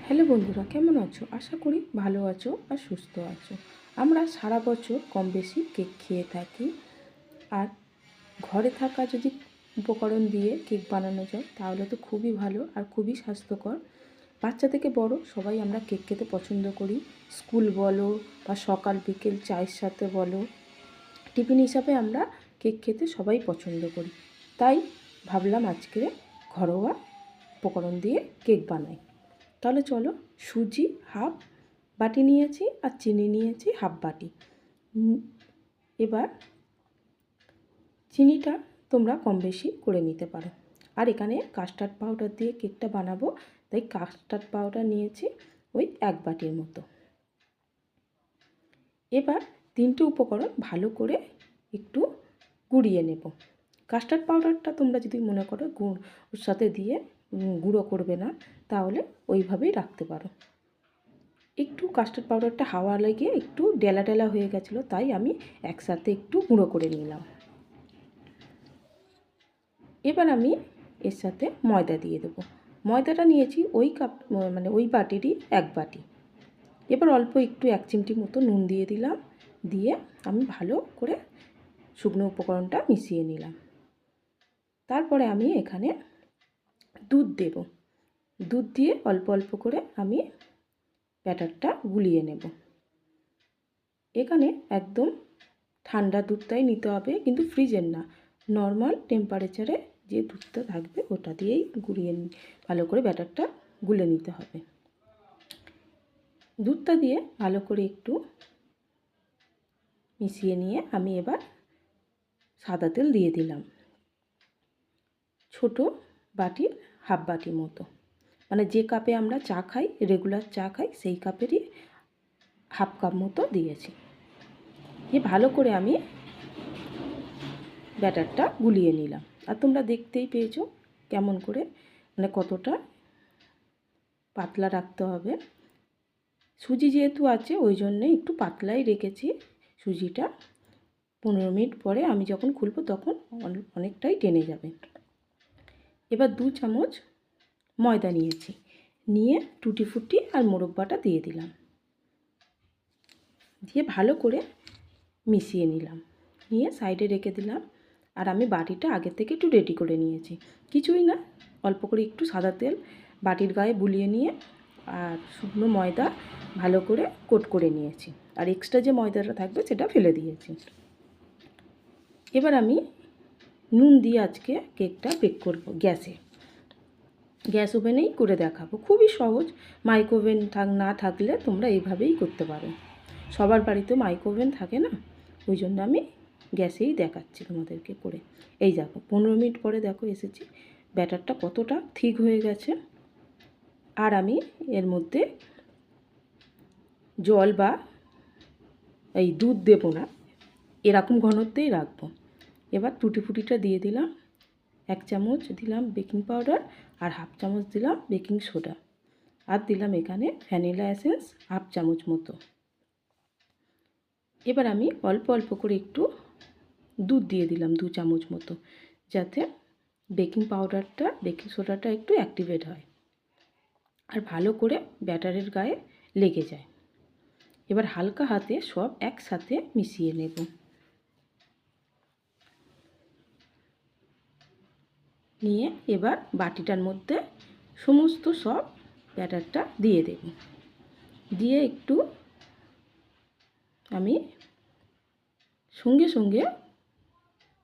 Hello বন্ধুরা, কেমন আছো? আশা করি ভালো আছো আর সুস্থ আছো। আমরা সারা বছর কম বেশি কেক খেয়ে থাকি। আর ঘরে থাকা যদি উপকরণ দিয়ে কেক বানানো যায় তাহলে তো খুবই ভালো আর খুবই স্বাস্থ্যকর। বাচ্চা থেকে বড় সবাই আমরা কেক খেতে পছন্দ করি। স্কুল বলো বা সকাল বিকেল চায়ের সাথে বলো, টিফিন হিসাবে আমরা কেক খেতে সবাই পছন্দ করি। তাই ভাবলাম আজকে ঘরোয়া উপকরণ দিয়ে কেক বানাই। তাহলে চলো, সুজি হাফ বাটি নিয়েছি আর চিনি নিয়েছি হাফ বাটি। এবার চিনিটা তোমরা কম বেশি করে নিতে পারো। আর এখানে কাস্টার্ড পাউডার দিয়ে কেকটা বানাবো, তাই কাস্টার্ড পাউডার নিয়েছি ওই 1 বাটির মতো। এবার তিনটে উপকরণ ভালো করে একটু গুঁড়িয়ে নেব। কাস্টার্ড পাউডারটা তোমরা যদি মনে করো ওর সাথে দিয়ে গুঁড়ো করবে না, তাহলে ওইভাবেই রাখতে পারো। একটু কাস্টার্ড পাউডারটা হাওয়া লেগে একটু ডেলা ডেলা হয়ে গেছিলো, তাই আমি একসাথে একটু গুঁড়ো করে নিলাম। এবার আমি এর সাথে ময়দা দিয়ে দেবো। ময়দাটা নিয়েছি ওই কাপ, মানে ওই বাটিরই 1 বাটি। এবার অল্প একটু 1 চিমটি মতো নুন দিয়ে দিলাম, দিয়ে আমি ভালো করে শুকনো উপকরণটা মিশিয়ে নিলাম। তারপরে আমি এখানে দুধ দেব। দুধ দিয়ে অল্প অল্প করে আমি ব্যাটারটা গুলিয়ে নেব। এখানে একদম ঠান্ডা দুধটাই নিতে হবে, কিন্তু ফ্রিজের না, নর্মাল টেম্পারেচারে যে দুধটা থাকবে ওটা দিয়েই ভালো করে ব্যাটারটা গুলে নিতে হবে। দুধটা দিয়ে ভালো করে একটু মিশিয়ে নিয়ে আমি এবার সাদা তেল দিয়ে দিলাম, ছোট বাটির হাফ বাটি মতো, মানে যে কাপে আমরা চা খাই, রেগুলার চা খাই, সেই কাপেরই হাফ কাপ মতো দিয়েছি। ভালো করে আমি ব্যাটারটা গুলিয়ে নিলাম। আর তোমরা দেখতেই পেয়েছো কেমন করে, মানে কতটা পাতলা রাখতে হবে। সুজি যেহেতু আছে ওই জন্যে একটু পাতলাই রেখেছি সুজিটা। 15 মিনিট পরে আমি যখন খুলবো তখন অনেকটাই টেনে যাবে। এবার 2 চামচ ময়দা নিয়েছি, নিয়ে টুটি ফুটি আর মোরব্বাটা দিয়ে দিলাম, দিয়ে ভালো করে মিশিয়ে নিলাম, নিয়ে সাইডে রেখে দিলাম। আর আমি বাটিটা আগে থেকে একটু রেডি করে নিয়েছি, কিছুই না, অল্প করে একটু সাদা তেল বাটির গায়ে বুলিয়ে নিয়ে আর শুকনো ময়দা ভালো করে কোট করে নিয়েছি, আর এক্সট্রা যে ময়দাটা থাকবে সেটা ফেলে দিয়েছি। এবার আমি নুন দিয়ে আজকে কেকটা বেক করব গ্যাসে, গ্যাস ওভেনেই করে দেখাবো, খুবই সহজ। মাইক্রোওভেন না থাকলে তোমরা এইভাবেই করতে পারো। সবার বাড়িতে মাইক্রোওভেন থাকে না, ওই জন্য আমি গ্যাসেই দেখাচ্ছি তোমাদেরকে করে। এই দেখো 15 মিনিট পরে দেখো এসেছি, ব্যাটারটা কতটা ঠিক হয়ে গেছে। আর আমি এর মধ্যে জল বা এই দুধ দেবো না, এরকম ঘনত্বেই রাখবো। এবার টুটি ফুটিটা দিয়ে দিলাম, 1 চামচ দিলাম বেকিং পাউডার আর হাফ চামচ দিলাম বেকিং সোডা, আর দিলাম এখানে ভ্যানিলা এসেন্স হাফ চামচ মতো। এবার আমি অল্প অল্প করে একটু দুধ দিয়ে দিলাম 2 চামচ মতো, যাতে বেকিং পাউডারটা বেকিং সোডাটা একটু অ্যাক্টিভেট হয় আর ভালো করে ব্যাটারের গায়ে লেগে যায়। এবার হালকা হাতে সব একসাথে মিশিয়ে নেব। নিয়ে এবার বাটিটার মধ্যে সমস্ত সব ব্যাটারটা দিয়ে দেব, দিয়ে একটু আমি সঙ্গে সঙ্গে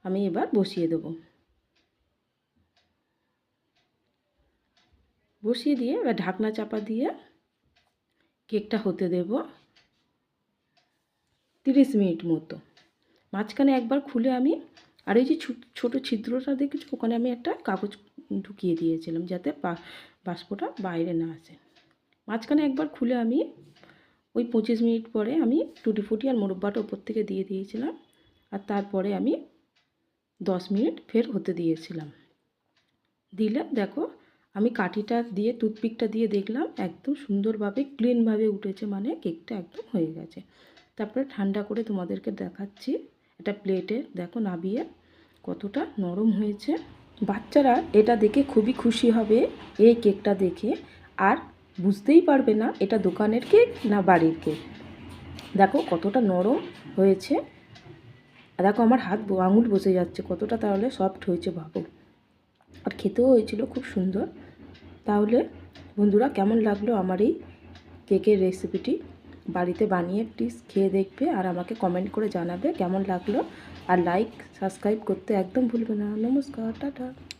আমি এবার বসিয়ে দেব। বসিয়ে দিয়ে এবার ঢাকনা চাপা দিয়ে কেকটা হতে দেব 30 মিনিট মতো। মাঝখানে একবার খুলে আমি, আর এই যে ছোটো ছিদ্রটা দেখেছো, ওখানে আমি একটা কাগজ ঢুকিয়ে দিয়েছিলাম যাতে বাষ্পটা বাইরে না আসে। মাঝখানে একবার খুলে আমি ওই 25 মিনিট পরে আমি টুটি ফুটি আর মোরব্বাটা ওপর থেকে দিয়ে দিয়েছিলাম, আর তারপরে আমি 10 মিনিট ফের হতে দিয়েছিলাম। দিলে দেখো আমি কাঠিটা দিয়ে টুথপিকটা দিয়ে দেখলাম একদম সুন্দরভাবে ক্লিনভাবে উঠেছে, মানে কেকটা একদম হয়ে গেছে। তারপরে ঠান্ডা করে তোমাদেরকে দেখাচ্ছি, একটা প্লেটে দেখো নাবিয়ে কতটা নরম হয়েছে। বাচ্চারা এটা দেখে খুবই খুশি হবে এই কেকটা দেখে, আর বুঝতেই পারবে না এটা দোকানের কেক না বাড়ির কেক। দেখো কতটা নরম হয়েছে, আর দেখো আমার হাত আঙুল বসে যাচ্ছে, কতটা তাহলে সফট হয়েছে ভাবো। আর খেতেও হয়েছিল খুব সুন্দর। তাহলে বন্ধুরা কেমন লাগলো আমার এই কেকের রেসিপিটি? বাড়িতে বানিয়ে প্লিজ খেয়ে দেখবে আর আমাকে কমেন্ট করে জানাবে কেমন লাগলো। আর লাইক সাবস্ক্রাইব করতে একদম ভুলবে না। নমস্কার, টাটা।